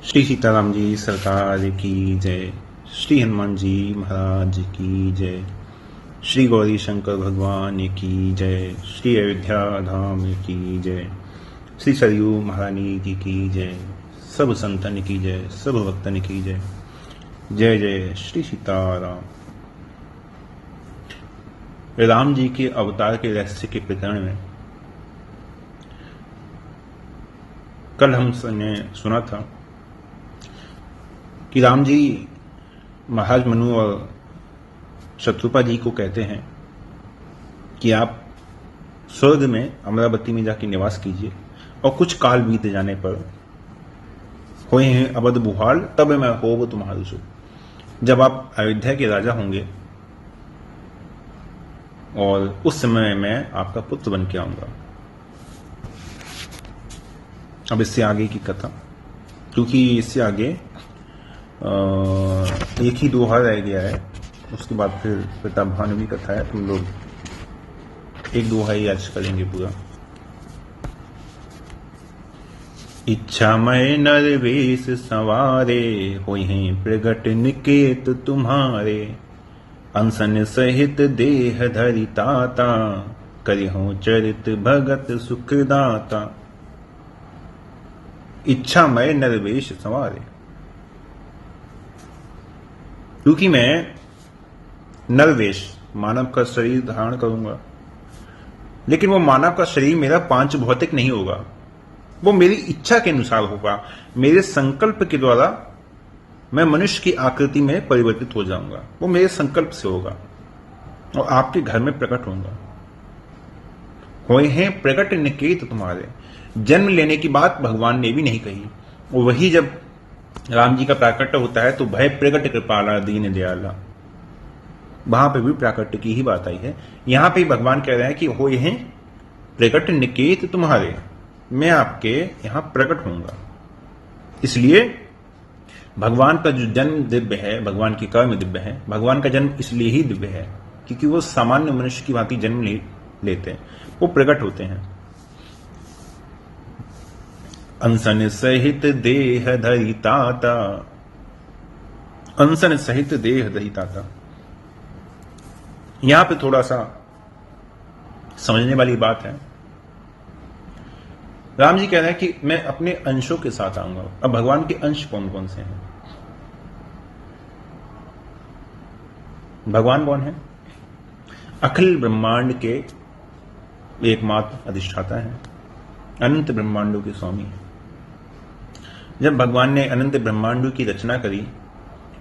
श्री सीताराम जी सरकार की जय। श्री हनुमान जी महाराज की जय। श्री गौरी शंकर भगवान की जय। श्री अयोध्या धाम की जय। श्री सरयू महारानी जी की जय। सब संतन की जय, सब भक्तन की जय। जय जय श्री सीताराम। राम जी के अवतार के रहस्य के प्रकरण में कल हमने सुना था कि राम जी महाराज मनु और शत्रुपा जी को कहते हैं कि आप स्वर्ग में अमरावती में जाके निवास कीजिए और कुछ काल बीत जाने पर होए हैं अवध बुहाल, तब मैं होब तुम्हारे सो। जब आप अयोध्या के राजा होंगे और उस समय मैं आपका पुत्र बन के आऊंगा। अब इससे आगे की कथा, क्योंकि इससे आगे एक ही दोहा रह गया है, उसके बाद फिर पिता भानुवी कथा है। तुम लोग एक दोहा ही आज करेंगे पूरा। इच्छामय नरवेश संवारे होय हैं प्रगट निकेत तुम्हारे। अंसन सहित देह धरि ताता करिहो चरित भगत सुखदाता। इच्छामय नरवेश संवारे, क्योंकि मैं नरवेश मानव का शरीर धारण करूंगा, लेकिन वो मानव का शरीर मेरा पांच भौतिक नहीं होगा, वो मेरी इच्छा के अनुसार होगा। मेरे संकल्प के द्वारा मैं मनुष्य की आकृति में परिवर्तित हो जाऊंगा। वो मेरे संकल्प से होगा और आपके घर में प्रकट होऊंगा। होए हैं प्रकट निकेत तुम्हारे। जन्म लेने की बात भगवान ने भी नहीं कही। वही जब राम जी का प्राकट्य होता है तो भय प्रकट कृपाला दीन दयाला, वहां पे भी प्राकट्य की ही बात आई है। यहां पे भगवान कह रहे हैं कि होए हैं प्रकट निकेत तुम्हारे, मैं आपके यहां प्रकट होऊंगा। इसलिए भगवान का जो जन्म दिव्य है, भगवान की कर्म दिव्य है। भगवान का जन्म इसलिए ही दिव्य है क्योंकि वो सामान्य मनुष्य की भांति जन्म नहीं लेते, वो प्रकट होते हैं। अंसन सहित देह धरि ताता, अंसन सहित देह धरि ताता। यहां पे थोड़ा सा समझने वाली बात है। राम जी कह रहे हैं कि मैं अपने अंशों के साथ आऊंगा। अब भगवान के अंश कौन कौन से हैं? भगवान कौन है? अखिल ब्रह्मांड के एकमात्र अधिष्ठाता हैं, अनंत ब्रह्मांडों के स्वामी हैं। जब भगवान ने अनंत ब्रह्मांडों की रचना करी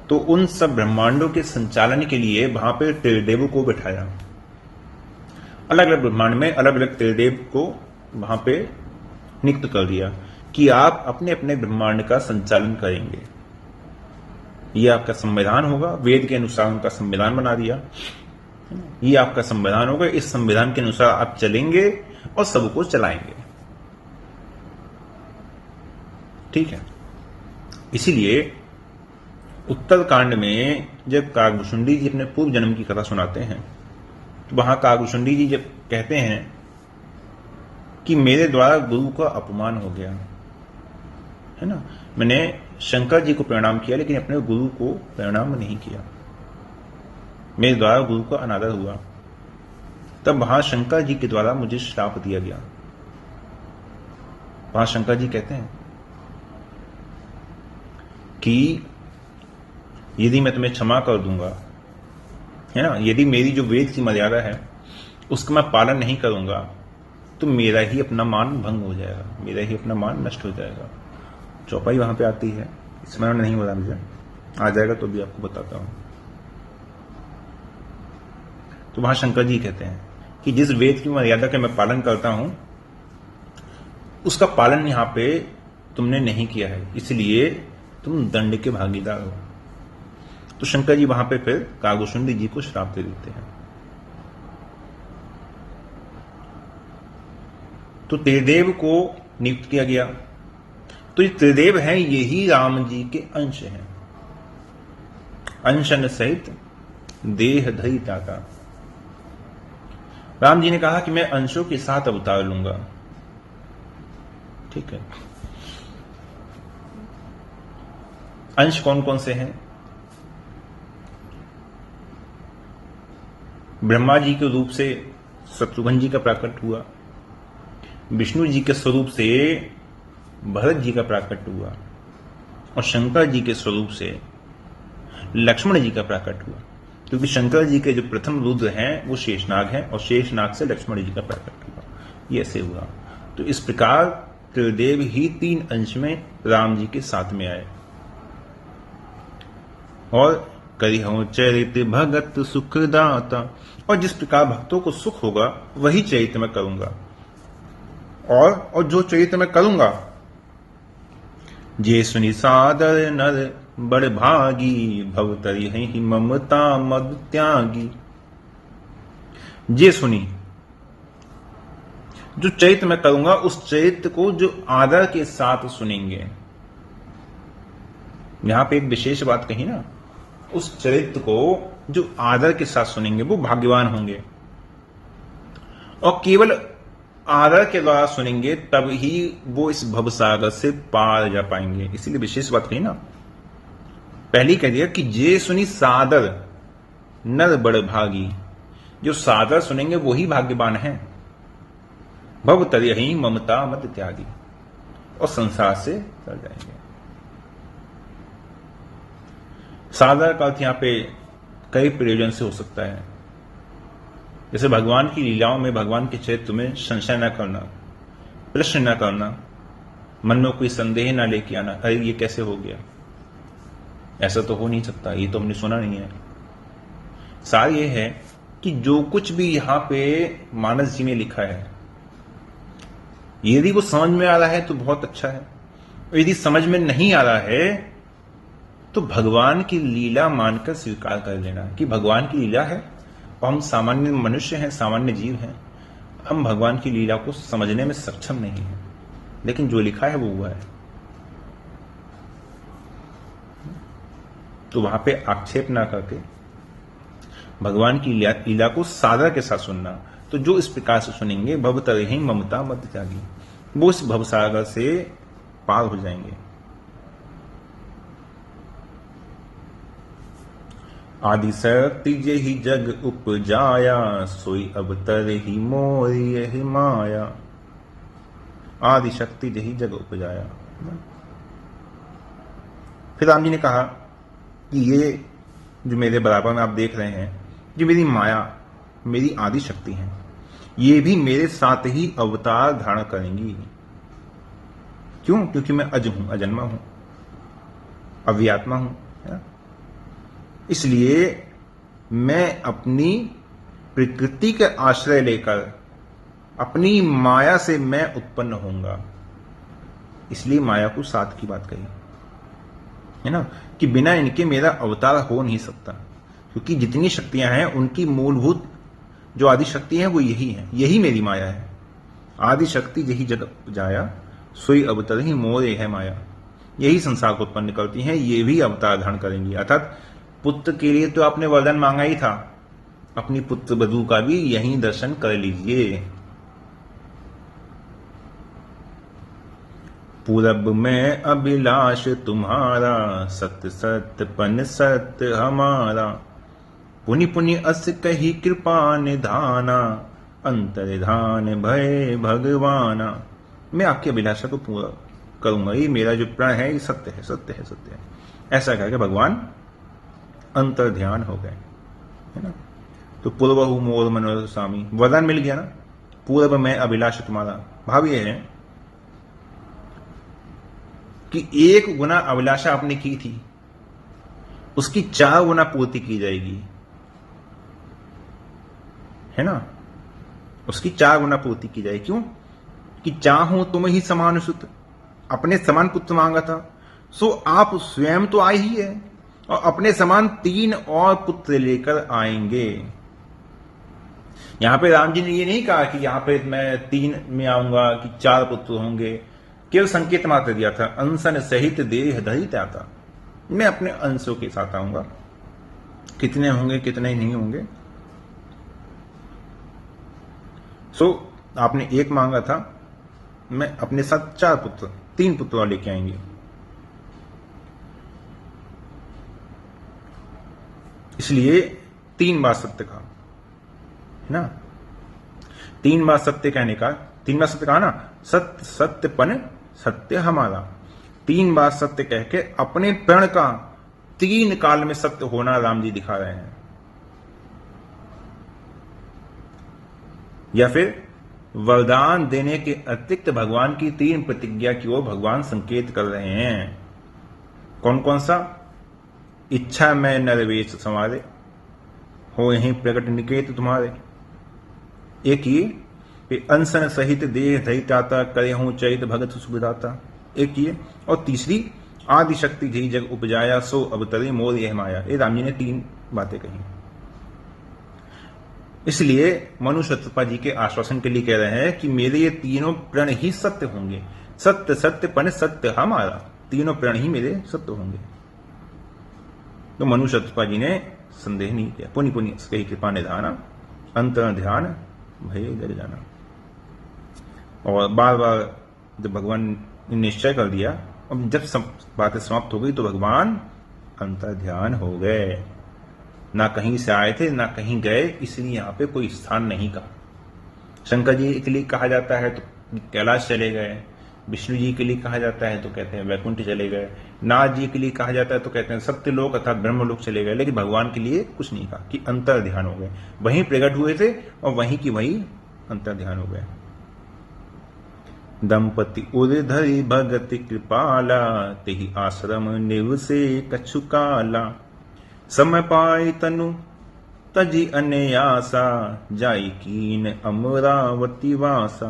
तो उन सब ब्रह्मांडों के संचालन के लिए वहां पे त्रिदेवों को बिठाया। अलग अलग ब्रह्मांड में अलग अलग त्रिदेव को वहां पे नियुक्त कर दिया कि आप अपने अपने ब्रह्मांड का संचालन करेंगे। ये आपका संविधान होगा। वेद के अनुसार उनका संविधान बना दिया। ये आपका संविधान होगा, इस संविधान के अनुसार आप चलेंगे और सबको चलाएंगे। ठीक है। इसीलिए उत्तरकांड में जब काकभूषुंडी जी अपने पूर्व जन्म की कथा सुनाते हैं तो वहां काकभूषुंडी जी जब कहते हैं कि मेरे द्वारा गुरु का अपमान हो गया है ना, मैंने शंकर जी को प्रणाम किया लेकिन अपने गुरु को प्रणाम नहीं किया, मेरे द्वारा गुरु का अनादर हुआ, तब वहां शंकर जी के द्वारा मुझे श्राप दिया गया। वहां शंकर जी कहते हैं कि यदि मैं तुम्हें क्षमा कर दूंगा, है ना, यदि मेरी जो वेद की मर्यादा है उसका मैं पालन नहीं करूंगा तो मेरा ही अपना मान भंग हो जाएगा, मेरा ही अपना मान नष्ट हो जाएगा। चौपाई वहां पे आती है, स्मरण नहीं हो रहा मुझे, आ जाएगा तो भी आपको बताता हूं। तो वहां शंकर जी कहते हैं कि जिस वेद की मर्यादा का मैं पालन करता हूं उसका पालन यहां पे तुमने नहीं किया है, इसलिए तुम दंड के भागीदार हो। तो शंकर जी वहां पे फिर काकभूषुंडी जी को श्राप दे देते हैं। तो त्रिदेव को नियुक्त किया गया। तो ये त्रिदेव हैं, यही राम जी के अंश हैं। अंशन सहित देह धरि ताता। राम जी ने कहा कि मैं अंशों के साथ अवतार लूंगा। ठीक है। अंश कौन कौन से हैं? ब्रह्मा जी के रूप से शत्रुघ्न जी का प्राकट हुआ, विष्णु जी के स्वरूप से भरत जी का प्राकट हुआ, और शंकर जी के स्वरूप से लक्ष्मण जी का प्राकट हुआ। क्योंकि शंकर जी के जो प्रथम रुद्र हैं वो शेषनाग हैं, और शेषनाग से लक्ष्मण जी का प्राकट हुआ। ये ऐसे हुआ। तो इस प्रकार त्रिदेव ही 3 अंश में राम जी के साथ में आए। और करिहो चरित भगत सुखदाता, और जिस प्रकार भक्तों को सुख होगा वही चरित्र मैं करूंगा। और जो चरित्र मैं करूंगा, जे सुनि सादर नर बड़ भागी, भव तरि ही ममता मद त्यागी। जे सुनी, जो चरित्र मैं करूंगा उस चरित्र को जो आदर के साथ सुनेंगे। यहां पे एक विशेष बात कही ना, उस चरित्र को जो आदर के साथ सुनेंगे वो भाग्यवान होंगे, और केवल आदर के द्वारा सुनेंगे तब ही वो इस भवसागर से पार जा पाएंगे। इसीलिए विशेष बात कही ना, पहले कह दिया कि जे सुनी सादर नर बड़ भागी। जो सादर सुनेंगे वही भाग्यवान है। भव तरिहि ममता मत त्यागी, और संसार से तर जाएंगे। सादर का अर्थ यहां पे कई प्रयोजन से हो सकता है। जैसे भगवान की लीलाओं में, भगवान के चरित्र में संशय न करना, प्रश्न न करना, मन में कोई संदेह न लेके आना, अरे ये कैसे हो गया, ऐसा तो हो नहीं सकता, ये तो हमने सुना नहीं है। सार ये है कि जो कुछ भी यहां पे मानस जी में लिखा है, यदि वो समझ में आ रहा है तो बहुत अच्छा है, और यदि समझ में नहीं आ रहा है तो भगवान की लीला मानकर स्वीकार कर लेना कि भगवान की लीला है, और हम सामान्य मनुष्य हैं, सामान्य जीव हैं, हम भगवान की लीला को समझने में सक्षम नहीं हैं, लेकिन जो लिखा है वो हुआ है। तो वहां पे आक्षेप ना करके भगवान की लीला को सादर के साथ सुनना। तो जो इस प्रकार से सुनेंगे, भव तरिहि ममता मद त्यागी, वो इस भवसागर से पार हो जाएंगे। आदि शक्ति जेहि जग उपजाया, सोई अवतर ही मोरी यहि माया। आदि शक्ति जेहि जग उपजाया। फिर राम जी ने कहा कि ये जो मेरे बराबर में आप देख रहे हैं, ये मेरी माया, मेरी आदि शक्ति है, ये भी मेरे साथ ही अवतार धारण करेंगी। क्यों? क्योंकि मैं अज हूं, अजन्मा हूं, अव्यात्मा हूं, है? इसलिए मैं अपनी प्रकृति का आश्रय लेकर अपनी माया से मैं उत्पन्न होऊंगा। इसलिए माया को साथ की बात कही है ना, कि बिना इनके मेरा अवतार हो नहीं सकता। क्योंकि जितनी शक्तियां हैं उनकी मूलभूत जो आदि शक्ति है वो यही है, यही मेरी माया है। आदि शक्ति यही जग जाया, सोई अवतर ही मोरे है माया। यही संसार को उत्पन्न करती हैं, ये भी अवतार धारण करेंगी। अर्थात पुत्र के लिए तो आपने वरदान मांगा ही था, अपनी पुत्र वधू का भी यही दर्शन कर लीजिए। पूरब में अभिलाष तुम्हारा, सत्य सत्य पन सत्य हमारा। पुनि पुनि अस कही कृपा निधाना, अंतर्धान भय भगवाना। मैं आपकी अभिलाषा को पूरा करूंगा, ये मेरा जो प्रण है ये सत्य है, सत्य है, सत्य है। ऐसा करके भगवान अंतर ध्यान हो गए, है ना। तो पूर्वहु मोर मनोरथ स्वामी, वरदान मिल गया ना। पूर्व में अभिलाष तुम्हारा, भाव ये है कि 1 गुना अभिलाषा आपने की थी, उसकी 4 गुना पूर्ति की जाएगी, है ना। उसकी 4 गुना पूर्ति की जाएगी। क्यों? कि चाहूं तुम ही समान सुत, अपने समान पुत्र मांगा था, सो आप स्वयं तो आए ही है, और अपने समान 3 और पुत्र लेकर आएंगे। यहां पे राम जी ने ये नहीं कहा कि यहां पे मैं 3 में आऊंगा कि 4 पुत्र होंगे, केवल संकेत मात्र दिया था, अंशन सहित देह धरित आता, मैं अपने अंशों के साथ आऊंगा। कितने होंगे कितने नहीं होंगे, सो आपने 1 मांगा था, मैं अपने साथ 4 पुत्र 3 पुत्र लेके आएंगे। इसलिए 3 बार सत्य कहा, है ना। 3 बार सत्य कहने का, 3 बार सत्य कहा ना, सत्य सत्यपन सत्य हमारा। 3 बार सत्य कह के अपने प्रण का 3 काल में सत्य होना राम जी दिखा रहे हैं। या फिर वरदान देने के अतिरिक्त भगवान की 3 प्रतिज्ञा की ओर भगवान संकेत कर रहे हैं। कौन कौन सा? इच्छा में नरवेश संवारे, हो यहीं प्रकट निकेत तुम्हारे। एक ये अनसन सहित देह धैताता, करे हूं चैत भगत सुविधाता। एक ये, और तीसरी आदि शक्ति जही जग उपजाया, सो अवतरे मोर यह माया। ये राम जी ने 3 बातें कही। इसलिए मनु शतपथ जी के आश्वासन के लिए कह रहे हैं कि मेरे ये तीनों प्रण ही सत्य होंगे। सत्य सत्यपन सत्य हमारा, तीनों प्रण ही मेरे सत्य होंगे। तो मनु शतपथ जी ने संदेह नहीं किया। पुनि पुनि कही कृपा निधाना, अंतर ध्यान भय जग जाना। और बार बार जब भगवान ने निश्चय कर दिया, अब जब सब बातें समाप्त हो गई तो भगवान अंतर ध्यान हो गए। ना कहीं से आए थे ना कहीं गए, इसलिए यहां पे कोई स्थान नहीं कहा। शंकर जी के लिए कहा जाता है तो कैलाश चले गए, विष्णु जी के लिए कहा जाता है तो कहते हैं वैकुंठ चले गए, नाथ जी के लिए कहा जाता है तो कहते हैं सत्यलोक अर्थात ब्रह्मलोक चले गए। लेकिन भगवान के लिए कुछ नहीं कहा कि अंतर ध्यान हो गए, वहीं प्रकट हुए थे और वहीं की वहीं अंतर ध्यान हो गए। दंपति उर्धरि भगति कृपाला, तेहि आश्रम निवसे कछु काला। समय पाई तनु तजी अन्यासा, जाई कीन अमरावती वासा।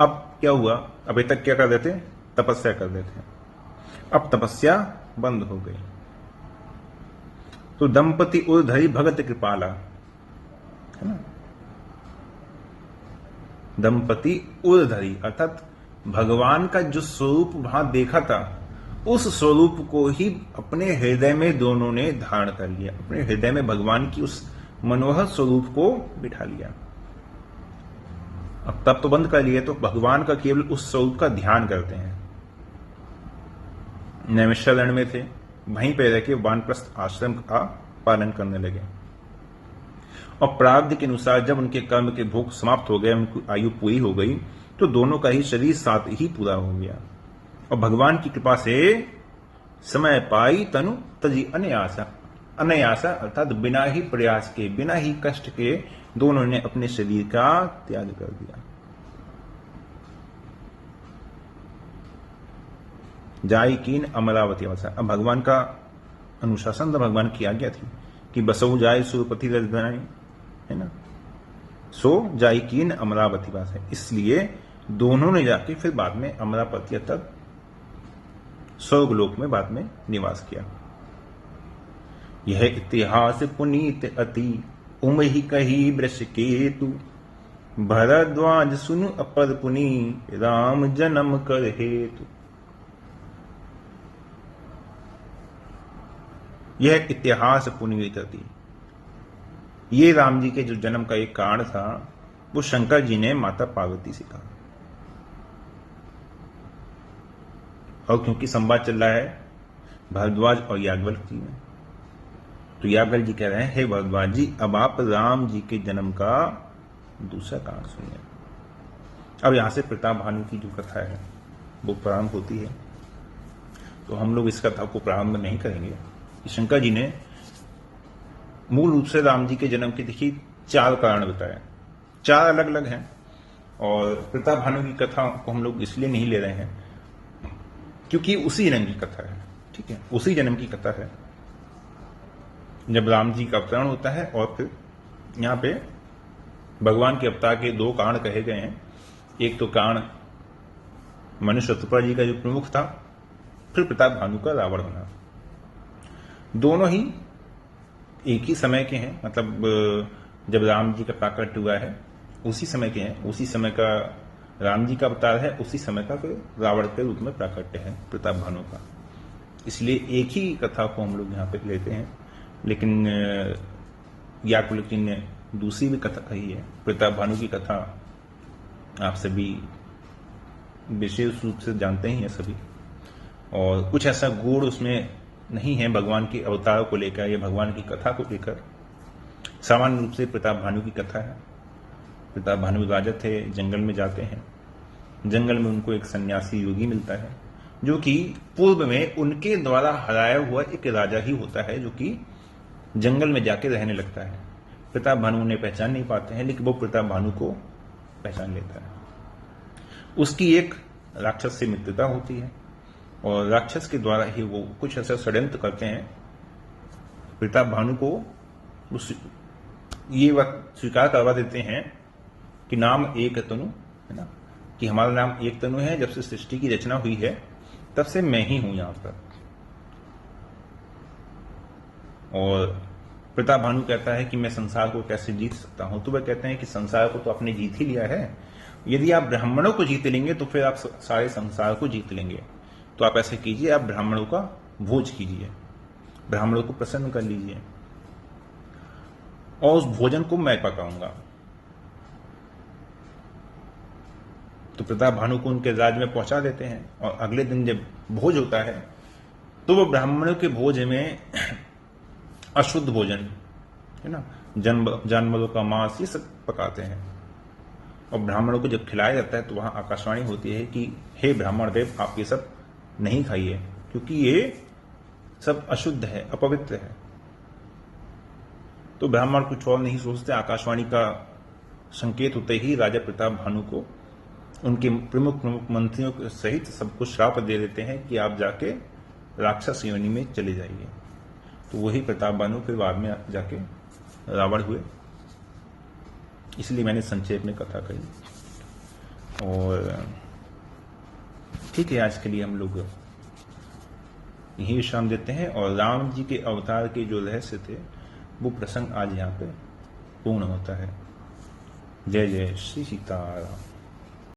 अब क्या हुआ? अभी तक क्या कर देते? तपस्या कर देते। अब तपस्या बंद हो गई। तो दंपति उर्धरि भगत कृपाला, है ना। दंपति उर्धरि अर्थात भगवान का जो स्वरूप वहां देखा था, उस स्वरूप को ही अपने हृदय में दोनों ने धारण कर लिया। अपने हृदय में भगवान की उस मनोहर स्वरूप को बिठा लिया। अब तब तो बंद कर लिए, तो भगवान का केवल उस स्वरूप का ध्यान करते हैं। नैमिषारण्य में थे, वहीं पे रह के वानप्रस्थ आश्रम का पालन करने लगे। और प्रारब्ध के अनुसार जब उनके कर्म के भोग समाप्त हो गए, उनकी आयु पूरी हो गई, तो दोनों का ही शरीर साथ ही पूरा हो गया। और भगवान की कृपा से समय पाई तनु तजी अनयासा। अनयासा अर्थात बिना ही प्रयास के, बिना ही कष्ट के दोनों ने अपने शरीर का त्याग कर दिया। जाई कीन अमरावती वासा। अब भगवान का अनुशासन था, भगवान की आज्ञा थी कि बसऊ जाए सुरपति रज बनाई, है ना। सो जाई कीन अमरावती वासा। इसलिए दोनों ने जाके फिर बाद में अमरावती तक स्वर्गलोक में बाद में निवास किया। यह इतिहास पुनीत अति, उम ही कही वृष केतु। भरद्वाज सुनु अपर पुनि, राम जन्म कर हेतु। यह इतिहास पुनीत अति, ये राम जी के जो जन्म का एक कारण था, वो शंकर जी ने माता पार्वती से कहा। और क्योंकि संवाद चल रहा है भरद्वाज और याज्ञवल्क्य जी में, तो याज्ञवल्क्य जी कह रहे हैं, हे भरद्वाज जी, अब आप राम जी के जन्म का दूसरा कारण सुनिए। अब यहां से प्रताप भानु की जो कथा है वो प्रारंभ होती है। तो हम लोग इस कथा को प्रारंभ नहीं करेंगे। शंकर जी ने मूल रूप से राम जी के जन्म के देखिए 4 कारण बताए, 4 अलग अलग हैं। और प्रताप भानु की कथा को हम लोग इसलिए नहीं ले रहे हैं क्योंकि उसी जन्म की कथा है, ठीक है, उसी जन्म की कथा है जब राम जी का अवतरण होता है। और फिर यहां पे भगवान के अवतार के 2 कारण कहे गए हैं। एक तो कारण मनु शतपथ जी का जो प्रमुख था, फिर प्रताप भानु का रावण होना। दोनों ही एक ही समय के हैं, मतलब जब राम जी का प्राकट्य हुआ है उसी समय के हैं, उसी समय का राम जी का अवतार है, उसी समय का फिर रावण के रूप में प्राकट्य है प्रताप भानु का। इसलिए एक ही कथा को हम लोग यहाँ पे लेते हैं। लेकिन याज्ञवल्क्य ने दूसरी भी कथा कही है। प्रताप भानु की कथा आप सभी विशेष रूप से जानते ही हैं सभी। और कुछ ऐसा गूढ़ उसमें नहीं है भगवान के अवतारों को लेकर या भगवान की कथा को लेकर। सामान्य रूप से प्रताप भानु की कथा है। प्रताप भानु राजा थे, जंगल में जाते हैं। जंगल में उनको एक सन्यासी योगी मिलता है जो कि पूर्व में उनके द्वारा हराया हुआ एक राजा ही होता है, जो कि जंगल में जाके रहने लगता है। प्रताप भानु उन्हें पहचान नहीं पाते हैं, लेकिन वो प्रताप भानु को पहचान लेता है। उसकी एक राक्षस से मित्रता होती है और राक्षस के द्वारा ही वो कुछ ऐसा षड्यंत्र करते हैं प्रताप भानु को ये वक्त स्वीकार करवा देते हैं कि नाम एक तनु है ना, कि हमारा नाम एक तनु है। जब से सृष्टि की रचना हुई है तब से मैं ही हूं यहां पर। और प्रताप भानु कहता है कि मैं संसार को कैसे जीत सकता हूं। तो वह कहते हैं कि संसार को तो आपने जीत ही लिया है। यदि आप ब्राह्मणों को जीत लेंगे तो फिर आप सारे संसार को जीत लेंगे। तो आप ऐसे कीजिए, आप ब्राह्मणों का भोज कीजिए, ब्राह्मणों को प्रसन्न कर लीजिए और उस भोजन को मैं पकाऊंगा। तो प्रताप भानु को उनके राज्य में पहुंचा देते हैं और अगले दिन जब भोज होता है तो वो ब्राह्मणों के भोज में अशुद्ध भोजन है ना, जानवरों का मांस, ये सब पकाते हैं। और ब्राह्मणों को जब खिलाया जाता है तो वहां आकाशवाणी होती है कि हे ब्राह्मण देव, आप ये सब नहीं खाइए क्योंकि ये सब अशुद्ध है, अपवित्र है। तो ब्राह्मण कुछ और नहीं सोचते, आकाशवाणी का संकेत होते ही राजा प्रताप भानु को उनके प्रमुख मंत्रियों के सहित सबको श्राप दे देते हैं कि आप जाके राक्षस योनि में चले जाइए। तो वही प्रताप भानु फिर बाद में जाके रावण हुए। इसलिए मैंने संक्षेप में कथा कही। और ठीक है, आज के लिए हम लोग यही विश्राम देते हैं और राम जी के अवतार के जो रहस्य थे वो प्रसंग आज यहाँ पे पूर्ण होता है। जय जय श्री सीताराम।